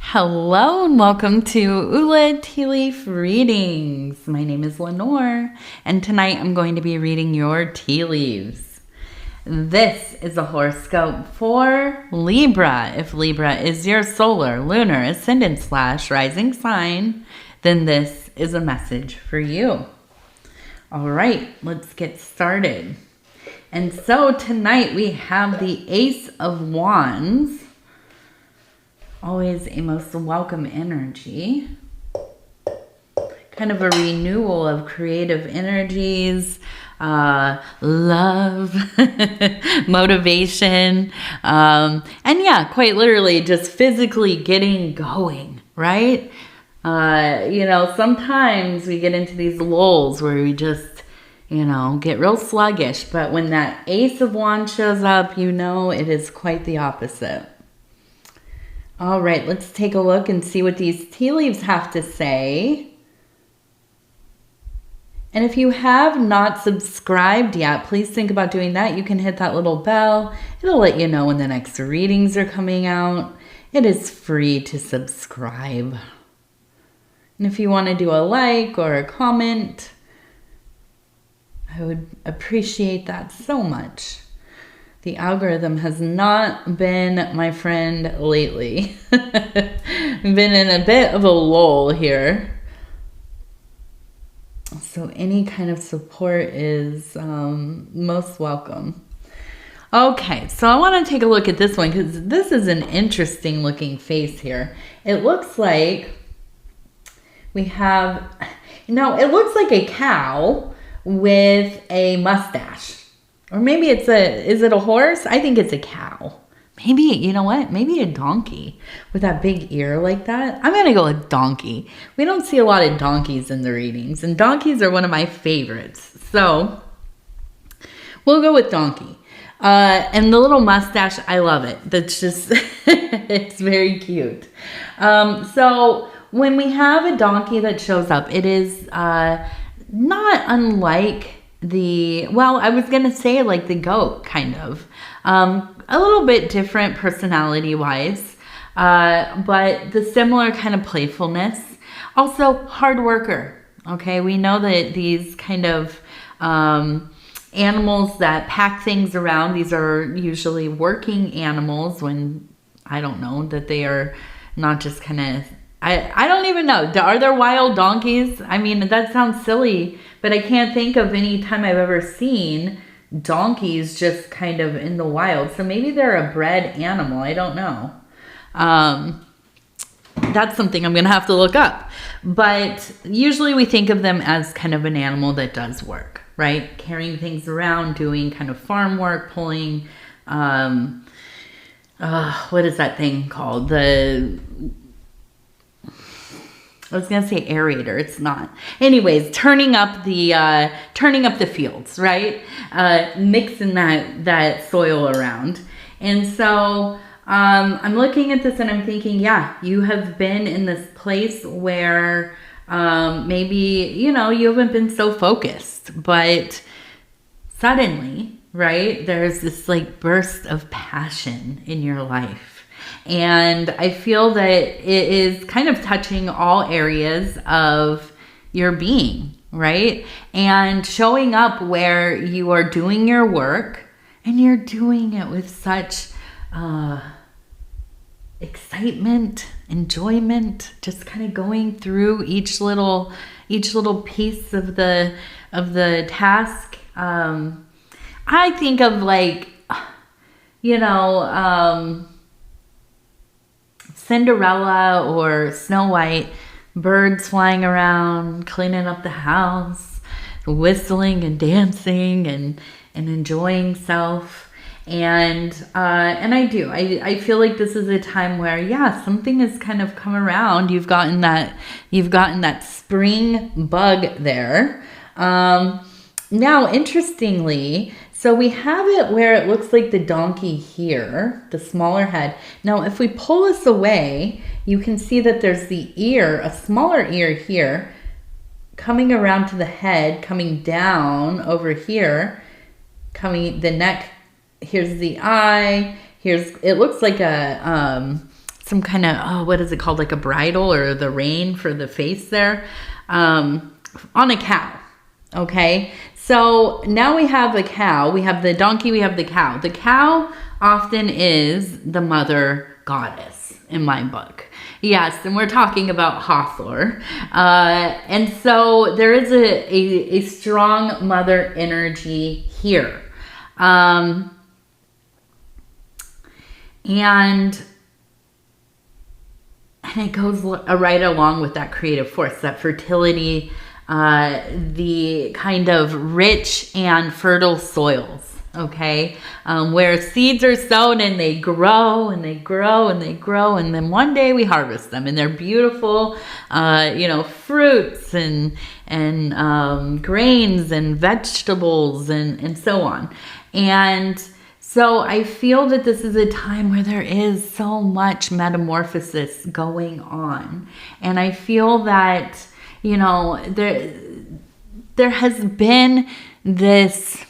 Hello and welcome to Ula Tea Leaf Readings. My name is Lenore and tonight I'm going to be reading your tea leaves. This is a horoscope for Libra. If Libra is your solar, lunar, ascendant / rising sign, then this is a message for you. All right, let's get started. And so tonight we have the Ace of Wands. Always a most welcome energy. Kind of a renewal of creative energies, love, motivation, and yeah, quite literally just physically getting going, right? Sometimes we get into these lulls where we just, get real sluggish. But when that Ace of Wands shows up, it is quite the opposite. All right, let's take a look and see what these tea leaves have to say. And if you have not subscribed yet, please think about doing that. You can hit that little bell. It'll let you know when the next readings are coming out. It is free to subscribe. And if you want to do a like or a comment, I would appreciate that so much. The algorithm has not been my friend lately. Been in a bit of a lull here. So any kind of support is most welcome. Okay, so I want to take a look at this one because this is an interesting looking face here. It looks like we have, it looks like a cow with a mustache. Or maybe is it a horse? I think it's a cow. Maybe, you know what? Maybe a donkey with that big ear like that. I'm going to go with donkey. We don't see a lot of donkeys in the readings, and donkeys are one of my favorites. So we'll go with donkey. And the little mustache, I love it. That's just, it's very cute. So when we have a donkey that shows up, it is not unlike I was going to say like the goat kind of, a little bit different personality wise, but the similar kind of playfulness, also hard worker. Okay. We know that these kind of, animals that pack things around, these are usually working animals when that they are not just kind of, I don't even know. Are there wild donkeys? I mean, that sounds silly, but I can't think of any time I've ever seen donkeys just kind of in the wild. So maybe they're a bred animal. I don't know. That's something I'm going to have to look up. But usually we think of them as kind of an animal that does work, right? Carrying things around, doing kind of farm work, pulling, what is that thing called? I was gonna say aerator. It's not. Anyways, turning up the fields, right? Mixing that soil around. And so I'm looking at this and I'm thinking, yeah, you have been in this place where maybe you haven't been so focused, but suddenly, right? There's this like burst of passion in your life. And I feel that it is kind of touching all areas of your being, right? And showing up where you are doing your work and you're doing it with such excitement, enjoyment, just kind of going through each little piece of the task. I think of like, Cinderella or Snow White, birds flying around, cleaning up the house, whistling and dancing and enjoying self. And I feel like this is a time where, yeah, something has kind of come around. You've gotten that spring bug there. Now, interestingly, so we have it where it looks like the donkey here, the smaller head. Now, if we pull this away, you can see that there's the ear, a smaller ear here, coming around to the head, coming down over here, the neck. Here's the eye. It looks like a some kind of, oh, what is it called? Like a bridle or the rein for the face there, on a cow. Okay. So now we have a cow, we have the donkey, we have the cow. The cow often is the mother goddess in my book. Yes, and we're talking about Hathor. And so there is a strong mother energy here. And it goes right along with that creative force, that fertility, the kind of rich and fertile soils, okay? Where seeds are sown and they grow and they grow and they grow, and then one day we harvest them and they're beautiful, fruits and grains and vegetables and so on. And so I feel that this is a time where there is so much metamorphosis going on. And I feel that, there has been this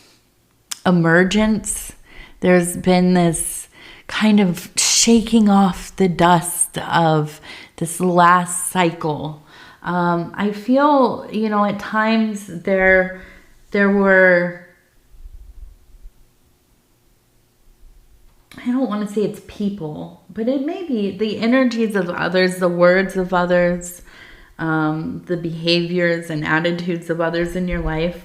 emergence. There's been this kind of shaking off the dust of this last cycle. I feel, at times there were, I don't want to say it's people, but it may be the energies of others, the words of others, the behaviors and attitudes of others in your life.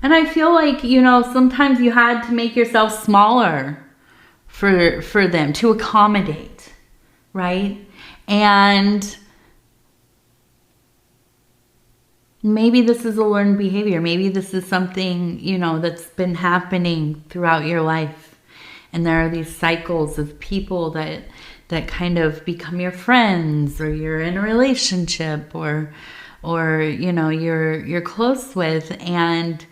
And I feel like, sometimes you had to make yourself smaller for them to accommodate, right? And maybe this is a learned behavior. Maybe this is something, that's been happening throughout your life. And there are these cycles of people that kind of become your friends, or you're in a relationship, or you're close with, and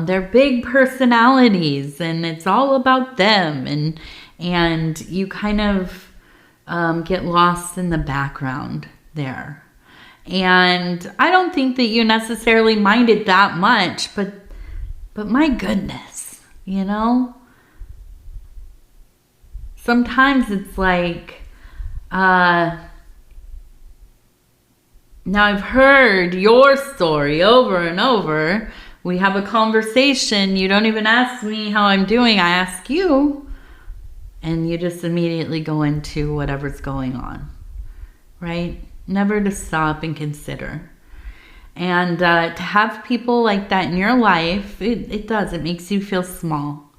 they're big personalities, and it's all about them, and you kind of get lost in the background there. And I don't think that you necessarily mind it that much, but my goodness, sometimes it's like, now I've heard your story over and over. We have a conversation. You don't even ask me how I'm doing. I ask you. And you just immediately go into whatever's going on, right? Never to stop and consider. And to have people like that in your life, it does. It makes you feel small.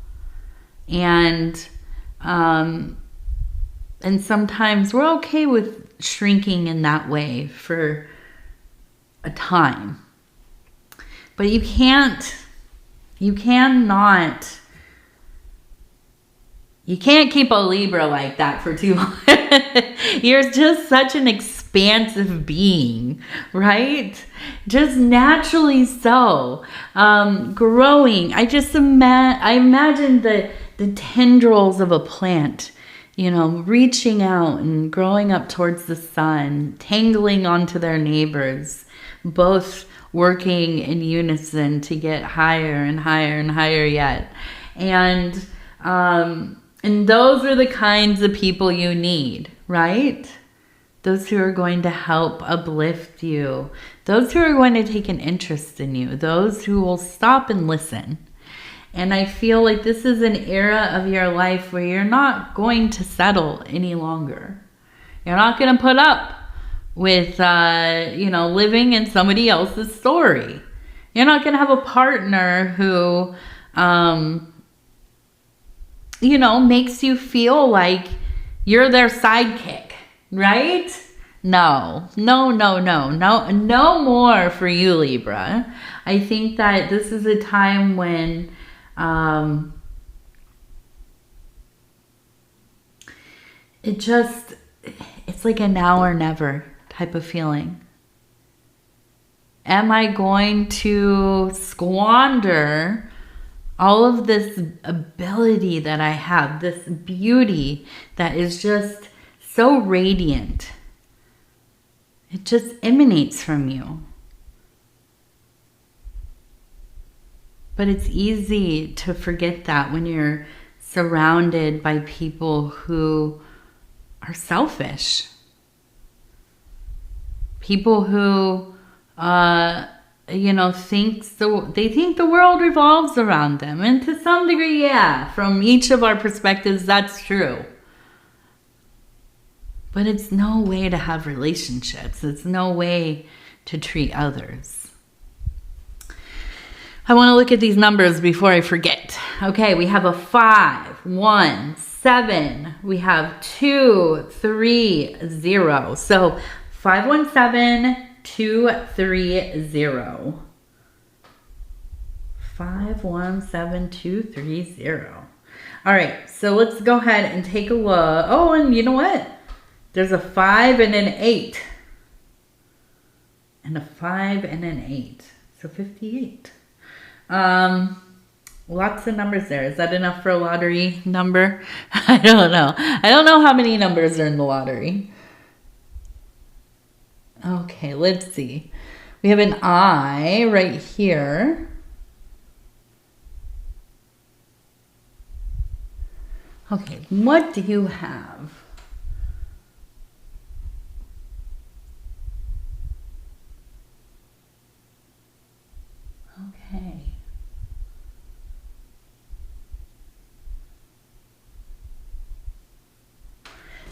And sometimes we're okay with shrinking in that way for a time. But you can't keep a Libra like that for too long. You're just such an expansive being, right? Just naturally so. Growing. I imagine the tendrils of a plant, reaching out and growing up towards the sun, tangling onto their neighbors, both working in unison to get higher and higher and higher yet. And those are the kinds of people you need, right? Those who are going to help uplift you. Those who are going to take an interest in you. Those who will stop and listen. And I feel like this is an era of your life where you're not going to settle any longer. You're not going to put up with, living in somebody else's story. You're not going to have a partner who, makes you feel like you're their sidekick, right? No more for you, Libra. I think that this is a time when it's like a now or never type of feeling. Am I going to squander all of this ability that I have, this beauty that is just so radiant? It just emanates from you. But it's easy to forget that when you're surrounded by people who are selfish. People who, you know, they think the world revolves around them. And to some degree, yeah, from each of our perspectives, that's true. But it's no way to have relationships. It's no way to treat others. I want to look at these numbers before I forget. Okay, we have a 5, 1, 7. We have 2, 3, 0. So 517 230. 517230. All right, so let's go ahead and take a look. Oh, and you know what? There's a 5 and an 8. And a 5 and an 8. So 58. Lots of numbers there. Is that enough for a lottery number? I don't know. I don't know how many numbers are in the lottery. Okay, let's see. We have an I right here. Okay, what do you have? Okay.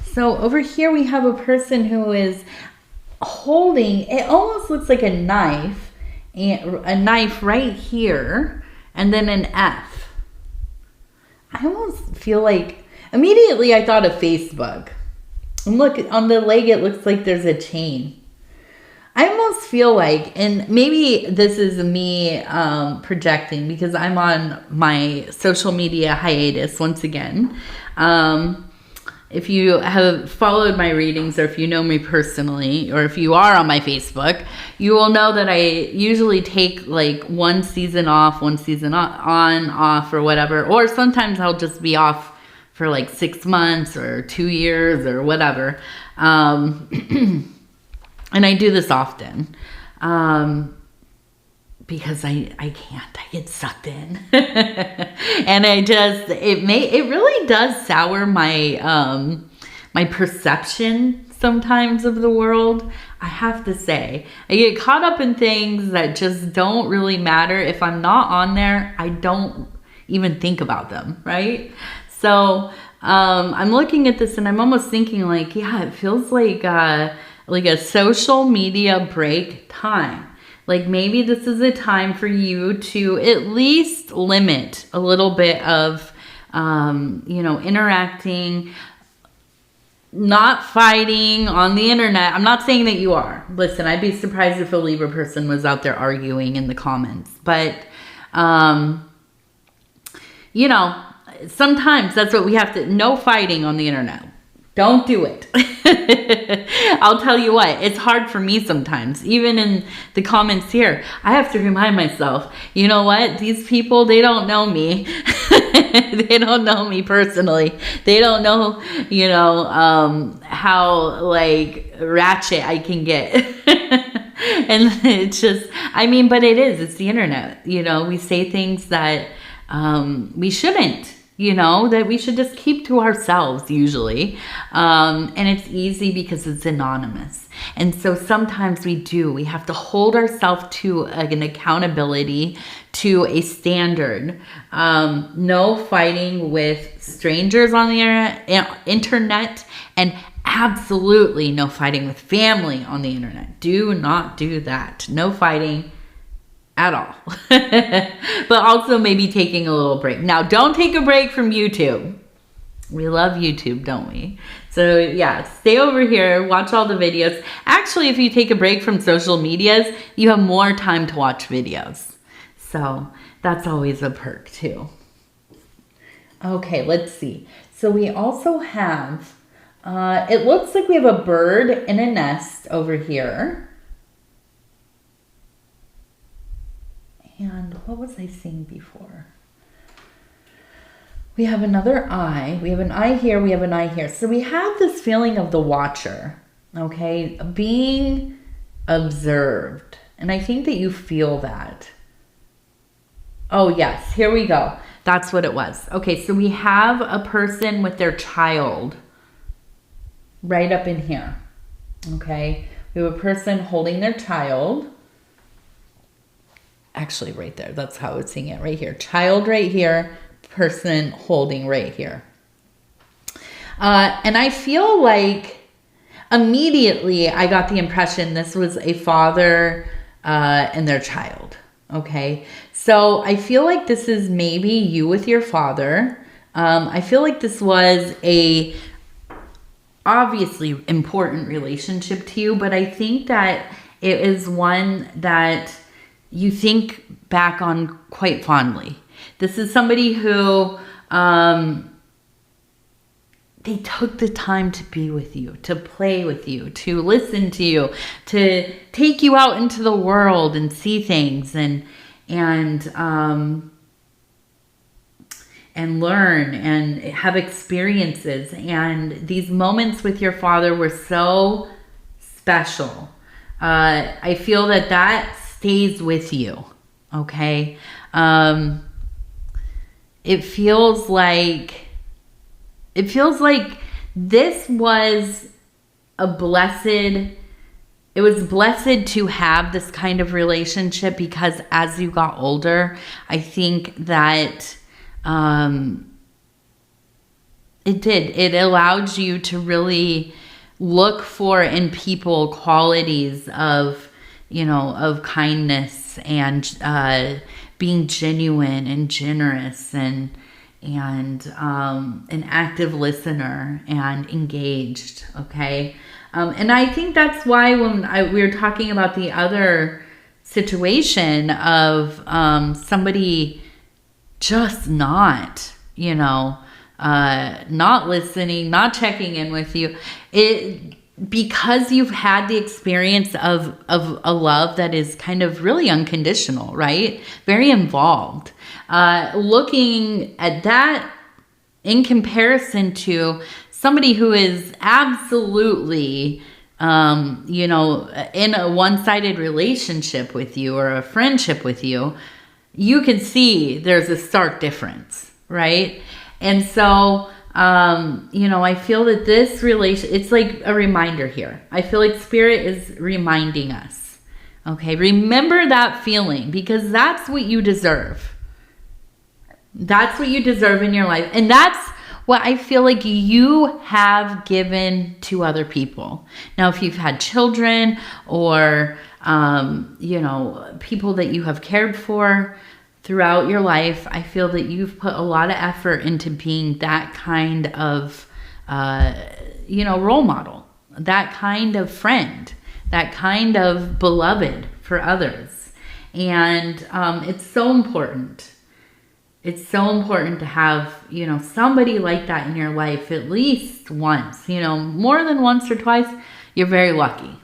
So over here we have a person who is holding, it almost looks like a knife, and a knife right here, and then an F. I almost feel like, immediately I thought of Facebook. And look, on the leg it looks like there's a chain. I almost feel like, and maybe this is me projecting because I'm on my social media hiatus once again. If you have followed my readings, or if you know me personally, or if you are on my Facebook, you will know that I usually take like one season off, one season on, off, or whatever. Or sometimes I'll just be off for like 6 months or 2 years or whatever. And I do this often. Because I can't, I get sucked in. And it really does sour my, my perception sometimes of the world. I have to say, I get caught up in things that just don't really matter. If I'm not on there, I don't even think about them, right? So, I'm looking at this and I'm almost thinking like, yeah, it feels like a social media break time. Like maybe this is a time for you to at least limit a little bit of, you know, interacting, not fighting on the internet. I'm not saying that you are. Listen, I'd be surprised if a Libra person was out there arguing in the comments. But, you know, sometimes that's what we have to, no fighting on the internet. Don't do it. I'll tell you what, it's hard for me sometimes. Even in the comments here, I have to remind myself, you know what? These people, they don't know me. They don't know me personally. They don't know, you know, how like ratchet I can get. And it's just, I mean, but it's the internet. You know, we say things that we shouldn't. You know, that we should just keep to ourselves usually. And it's easy because it's anonymous. And so sometimes we have to hold ourselves to an accountability, to a standard. No fighting with strangers on the internet, and absolutely no fighting with family on the internet. Do not do that. No fighting at all. But also maybe taking a little break. Now, don't take a break from YouTube. We love YouTube, don't we? So yeah, stay over here, watch all the videos. Actually, if you take a break from social medias, you have more time to watch videos. So that's always a perk too. Okay, let's see. So we also have, it looks like we have a bird in a nest over here. And what was I seeing before? We have another eye. We have an eye here. We have an eye here. So we have this feeling of the watcher, okay? Being observed. And I think that you feel that. Oh, yes. Here we go. That's what it was. Okay, so we have a person with their child. right up in here. Okay, we have a person holding their child. Actually, right there. That's how I was seeing it, right here. Child right here, person holding right here. And I feel like immediately I got the impression this was a father and their child. Okay, so I feel like this is maybe you with your father. I feel like this was a obviously important relationship to you, but I think that it is one that you think back on quite fondly. This is somebody who they took the time to be with you, to play with you, to listen to you, to take you out into the world and see things and learn and have experiences. And these moments with your father were so special. I feel that stays with you. Okay. It feels like this was it was blessed to have this kind of relationship, because as you got older, I think that it allowed you to really look for in people qualities of kindness and being genuine and generous and an active listener and engaged. Okay. And I think that's why when we were talking about the other situation of somebody just not listening, not checking in with you, because you've had the experience of a love that is kind of really unconditional, right? Very involved. Looking at that in comparison to somebody who is absolutely, in a one-sided relationship with you or a friendship with you, you can see there's a stark difference, right? And so, I feel that this it's like a reminder here. I feel like Spirit is reminding us, okay? Remember that feeling, because that's what you deserve. That's what you deserve in your life. And that's what I feel like you have given to other people. Now, if you've had children or, people that you have cared for throughout your life, I feel that you've put a lot of effort into being that kind of, role model, that kind of friend, that kind of beloved for others. And it's so important. It's so important to have, somebody like that in your life at least once, more than once or twice. You're very lucky.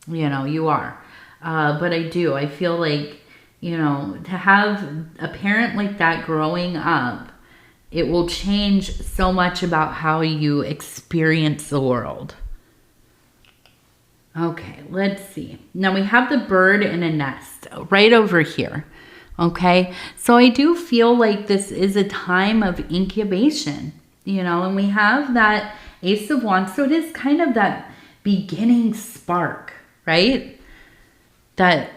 You are. But I feel like, to have a parent like that growing up, it will change so much about how you experience the world. Okay, let's see. Now we have the bird in a nest right over here. Okay, so I do feel like this is a time of incubation, and we have that Ace of Wands. So it is kind of that beginning spark, right? That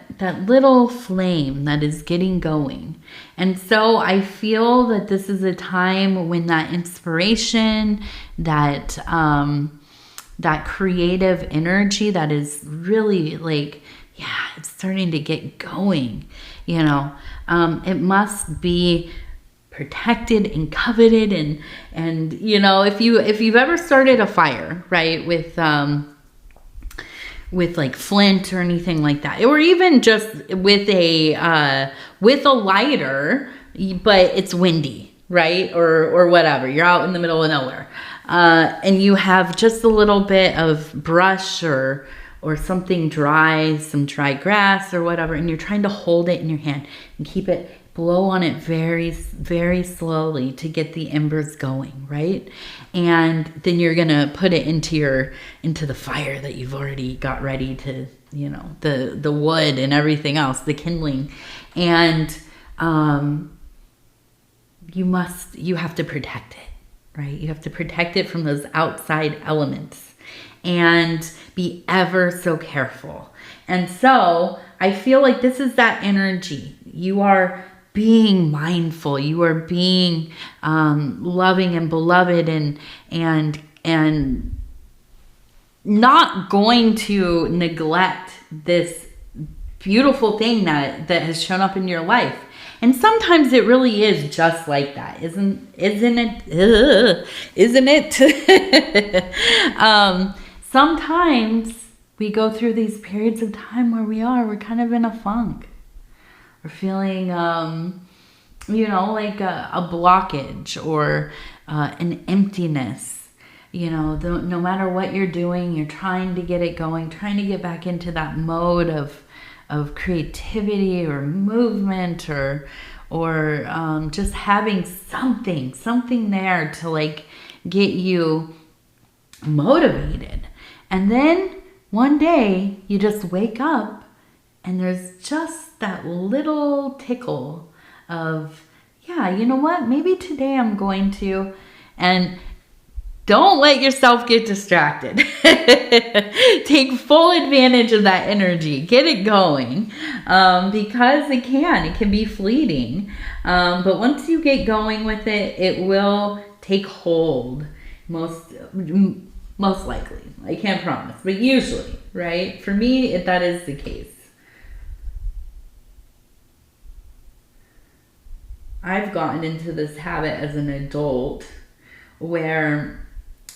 little flame that is getting going. And so I feel that this is a time when that inspiration, that creative energy that is really it's starting to get going, it must be protected and coveted and if you've ever started a fire, right, with like flint or anything like that, or even just with a lighter, but it's windy, right, or whatever, you're out in the middle of nowhere, and you have just a little bit of brush or something dry, some dry grass or whatever, and you're trying to hold it in your hand and keep it, blow on it very, very slowly to get the embers going, right? And then you're gonna put it into the fire that you've already got ready to, the wood and everything else, the kindling, and you have to protect it, right? You have to protect it from those outside elements. and be ever so careful. And so I feel like this is that energy. You are being mindful. You are being loving and beloved, and not going to neglect this beautiful thing that has shown up in your life. And sometimes it really is just like that, isn't it? Isn't it? Sometimes we go through these periods of time where we're kind of in a funk. We're feeling, like a blockage or an emptiness. No matter what you're doing, you're trying to get it going, trying to get back into that mode of creativity or movement or just having something there to like get you motivated. And then one day you just wake up and there's just that little tickle of, yeah, you know what? Maybe today I'm going to. And don't let yourself get distracted. Take full advantage of that energy. Get it going, because it can be fleeting. But once you get going with it, it will take hold. Most likely. I can't promise, but usually, right? For me, that is the case. I've gotten into this habit as an adult where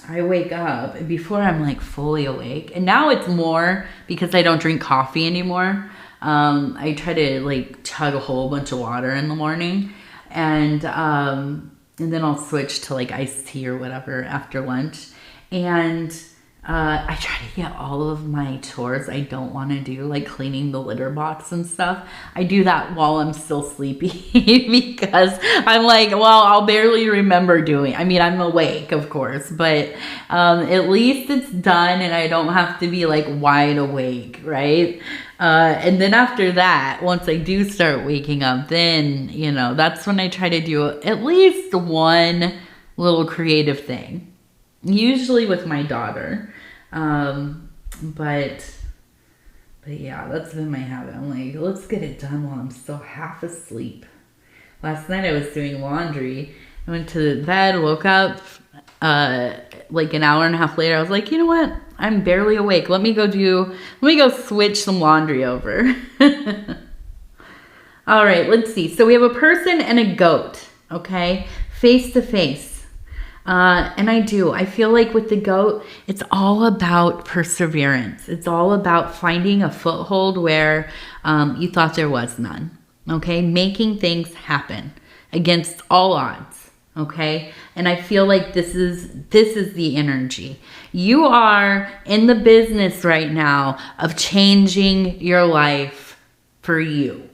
I wake up and before I'm like fully awake, and now it's more because I don't drink coffee anymore. I try to like chug a whole bunch of water in the morning, and then I'll switch to like iced tea or whatever after lunch. And I try to get all of my chores I don't want to do, like cleaning the litter box and stuff. I do that while I'm still sleepy because I'm like, well, I'll barely remember doing. I mean, I'm awake, of course, but at least it's done and I don't have to be like wide awake, right? And then after that, once I do start waking up, then, that's when I try to do at least one little creative thing. Usually with my daughter. But yeah, that's been my habit. I'm like, let's get it done while I'm still half asleep. Last night I was doing laundry. I went to bed, woke up, like an hour and a half later. I was like, you know what? I'm barely awake. Let me go switch some laundry over. All right, let's see. So we have a person and a goat, okay? Face to face. And I feel like with the goat, it's all about perseverance. It's all about finding a foothold where you thought there was none. Okay, making things happen against all odds. Okay, and I feel like this is the energy. You are in the business right now of changing your life for you,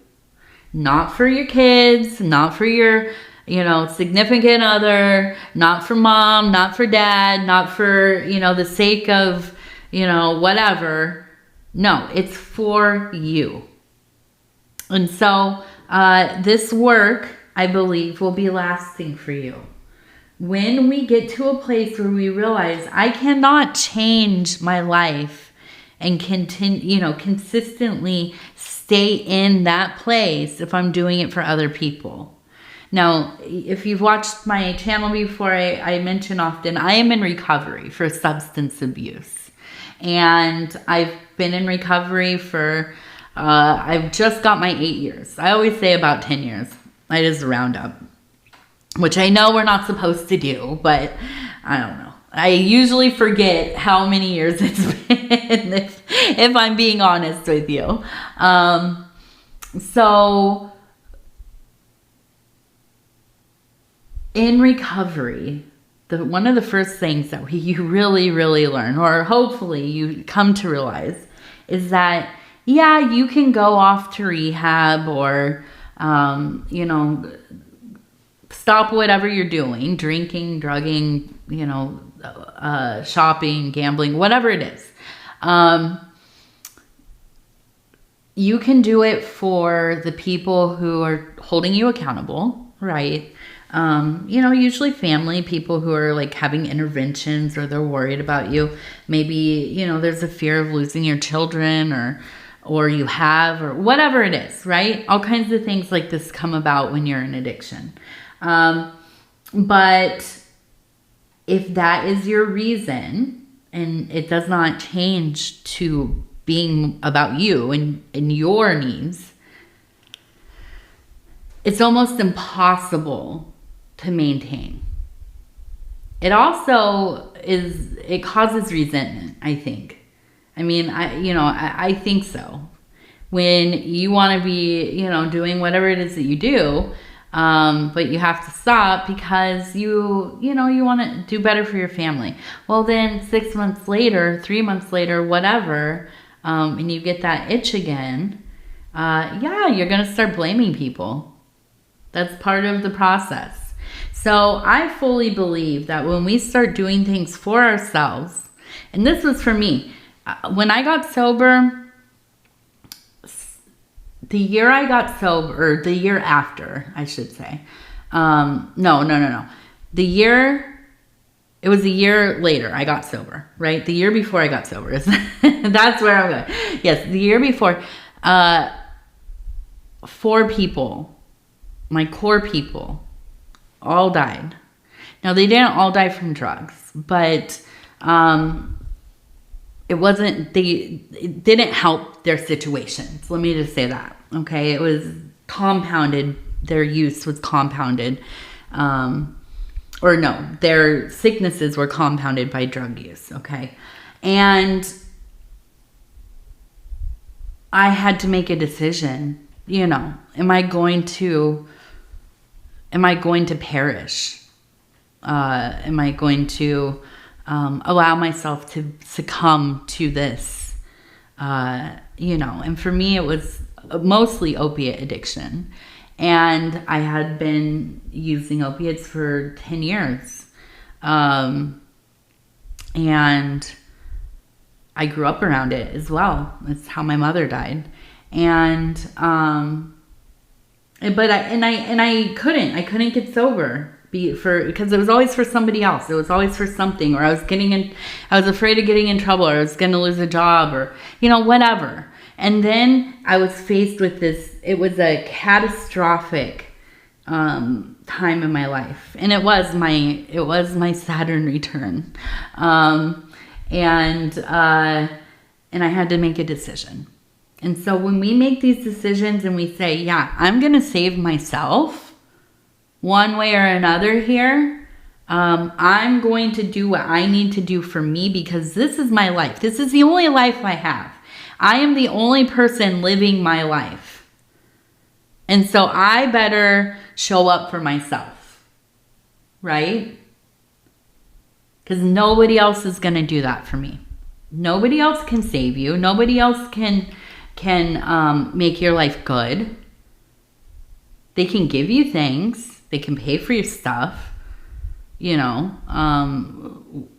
not for your kids, not for your significant other, not for mom, not for dad, not for, the sake of, whatever. No, it's for you. And so this work, I believe, will be lasting for you. When we get to a place where we realize I cannot change my life and continue, consistently stay in that place if I'm doing it for other people. Now, if you've watched my channel before, I mention often, I am in recovery for substance abuse. And I've been in recovery for, I've just got my 8 years. I always say about 10 years. I just round up, which I know we're not supposed to do, but I don't know. I usually forget how many years it's been, if I'm being honest with you. So in recovery, one of the first things that you really, really learn, or hopefully you come to realize, is that, yeah, you can go off to rehab or, stop whatever you're doing, drinking, drugging, shopping, gambling, whatever it is. You can do it for the people who are holding you accountable, right? You know, usually family, people who are like having interventions or they're worried about you. Maybe, you know, there's a fear of losing your children or you have, or whatever it is, right? All kinds of things like this come about when you're in addiction. But if that is your reason and it does not change to being about you and your needs, it's almost impossible to maintain. It also it causes resentment, I think. I mean, I think so. When you want to be, you know, doing whatever it is that you do, but you have to stop because you want to do better for your family. Well, then 6 months later, 3 months later, whatever, and you get that itch again, you're going to start blaming people. That's part of the process. So I fully believe that when we start doing things for ourselves, and this was for me, when I got sober, the year I got sober, or the year after, I should say. No. It was a year later I got sober, right? The year before I got sober. That's where I'm going. Yes, the year before, 4 people, my core people, all died. Now, they didn't all die from drugs, but it didn't help their situations. Let me just say that, okay? It was compounded. Their use was compounded. Their sicknesses were compounded by drug use, okay? And I had to make a decision, you know, am I going to perish? Am I going to allow myself to succumb to this, and for me, it was mostly opiate addiction. And I had been using opiates for 10 years. And I grew up around it as well. That's how my mother died. And, I couldn't get sober. Because it was always for somebody else. It was always for something, or I was afraid of getting in trouble, or I was going to lose a job, or, you know, whatever. And then I was faced with this. It was a catastrophic time in my life, and it was my Saturn return, and I had to make a decision. And so when we make these decisions and we say, yeah, I'm going to save myself one way or another here, I'm going to do what I need to do for me, because this is my life. This is the only life I have. I am the only person living my life. And so I better show up for myself, right? Because nobody else is going to do that for me. Nobody else can save you. Nobody else can make your life good. They can give you things. They can pay for your stuff, you know,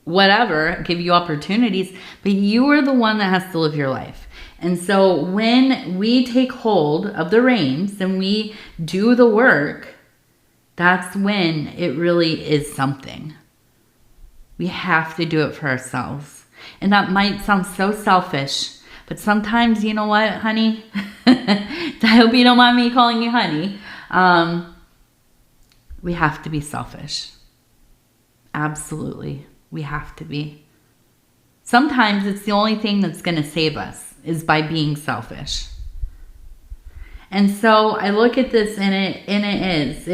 whatever, give you opportunities, but you are the one that has to live your life. And so when we take hold of the reins and we do the work, that's when it really is something. We have to do it for ourselves. And that might sound so selfish, but sometimes, you know what, honey? I hope you don't mind me calling you honey. We have to be selfish. Absolutely. We have to be. Sometimes it's the only thing that's going to save us is by being selfish. And so I look at this and it is.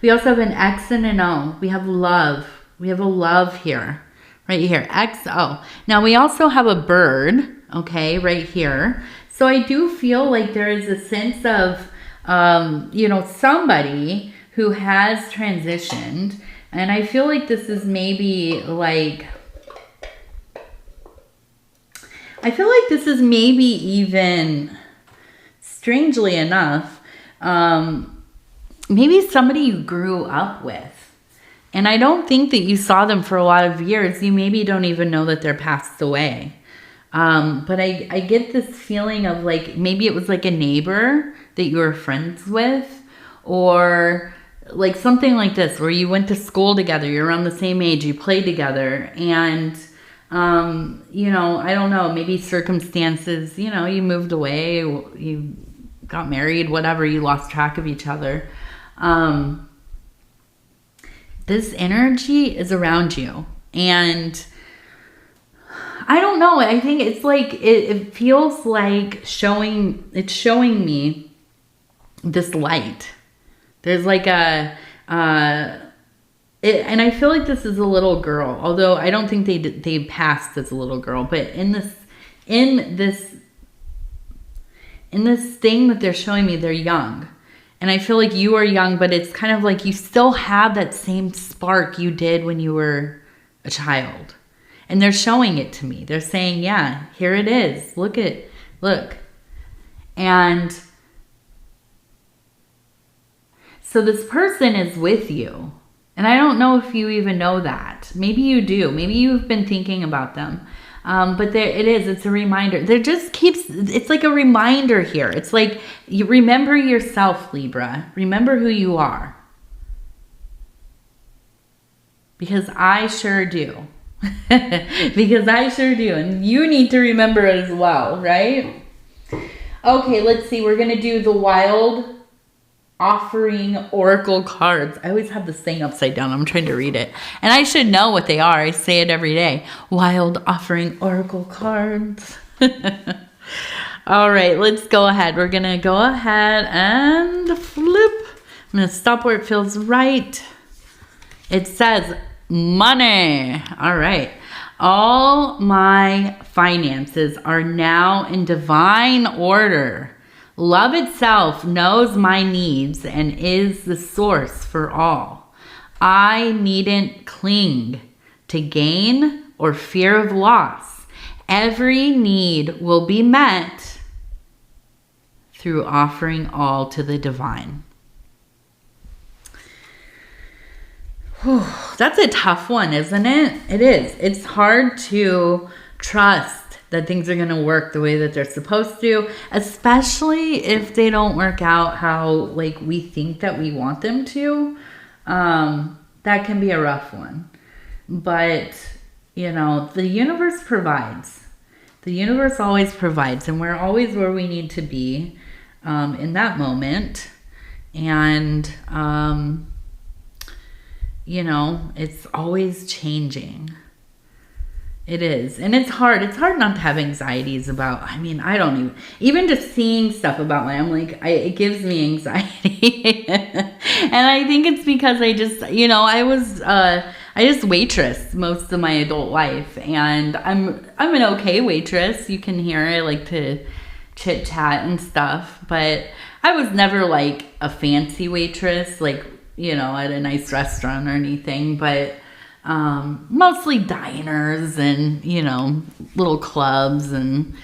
We also have an X and an O. We have love. We have a love here. Right here. XO. Now we also have a bird. Okay. Right here. So I do feel like there is a sense of, somebody who has transitioned. And I feel like this is maybe even, strangely enough, maybe somebody you grew up with. And I don't think that you saw them for a lot of years. You maybe don't even know that they're passed away. But I get this feeling of like, maybe it was like a neighbor that you were friends with, or like something like this, where you went to school together, you're around the same age, you played together, and you know, I don't know, maybe circumstances, you know, you moved away, you got married, whatever, you lost track of each other. This energy is around you, and I don't know, I think it's like, it feels like it's showing me this light. There's like and I feel like this is a little girl, although I don't think they passed as a little girl, but in this thing that they're showing me, they're young. And I feel like you are young, but it's kind of like you still have that same spark you did when you were a child. And they're showing it to me. They're saying, yeah, here it is. Look. And so this person is with you. And I don't know if you even know that. Maybe you do. Maybe you've been thinking about them. But it's a reminder. It's like a reminder here. It's like, you remember yourself, Libra. Remember who you are. Because I sure do. Because I sure do. And you need to remember as well, right? Okay, let's see. We're going to do the Wild Offering Oracle cards. I always have this thing upside down. I'm trying to read it. And I should know what they are. I say it every day. Wild Offering Oracle cards. All right, let's go ahead. We're going to go ahead and flip. I'm going to stop where it feels right. It says money. All right. All my finances are now in divine order. Love itself knows my needs and is the source for all. I needn't cling to gain or fear of loss. Every need will be met through offering all to the divine. Whew, that's a tough one, isn't it? It is. It's hard to trust that things are going to work the way that they're supposed to, especially if they don't work out how like we think that we want them to. That can be a rough one. But, you know, the universe provides. The universe always provides, and we're always where we need to be in that moment. And, you know, it's always changing. It is. And it's hard. It's hard not to have anxieties about, I mean, I don't even just seeing stuff about I'm like, it gives me anxiety. And I think it's because I just, you know, I just waitress most of my adult life, and I'm an okay waitress. You can hear I like to chit chat and stuff, but I was never like a fancy waitress, like, you know, at a nice restaurant or anything, but mostly diners and, you know, little clubs and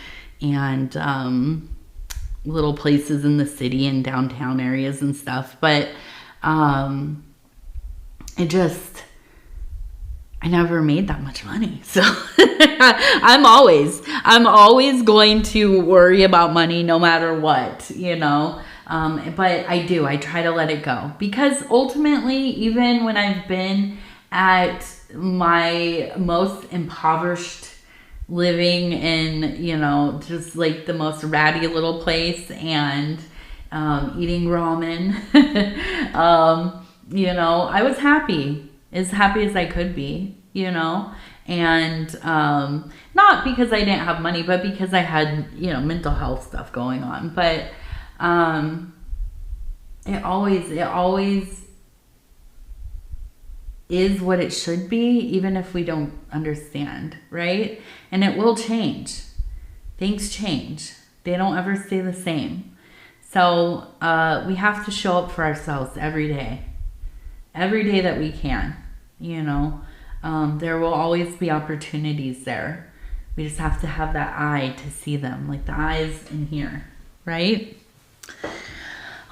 little places in the city and downtown areas and stuff. But I never made that much money. So I'm always going to worry about money no matter what, you know. But I try to let it go, because ultimately, even when I've been at my most impoverished, living in, you know, just like the most ratty little place and eating ramen, you know, I was happy as I could be, you know, and not because I didn't have money, but because I had, you know, mental health stuff going on. But it always is what it should be, even if we don't understand, right? And it will change. Things change. They don't ever stay the same. So we have to show up for ourselves every day that we can, you know. There will always be opportunities there. We just have to have that eye to see them, like the eyes in here, right?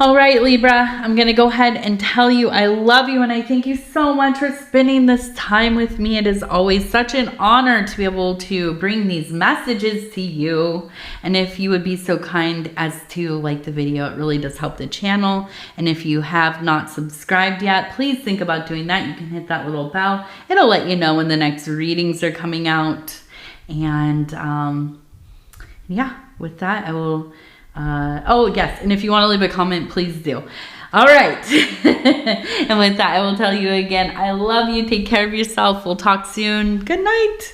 All right, Libra, I'm going to go ahead and tell you I love you and I thank you so much for spending this time with me. It is always such an honor to be able to bring these messages to you. And if you would be so kind as to like the video, it really does help the channel. And if you have not subscribed yet, please think about doing that. You can hit that little bell. It'll let you know when the next readings are coming out. And yeah, with that, I will... oh, yes. And if you want to leave a comment, please do. All right. And with that, I will tell you again, I love you. Take care of yourself. We'll talk soon. Good night.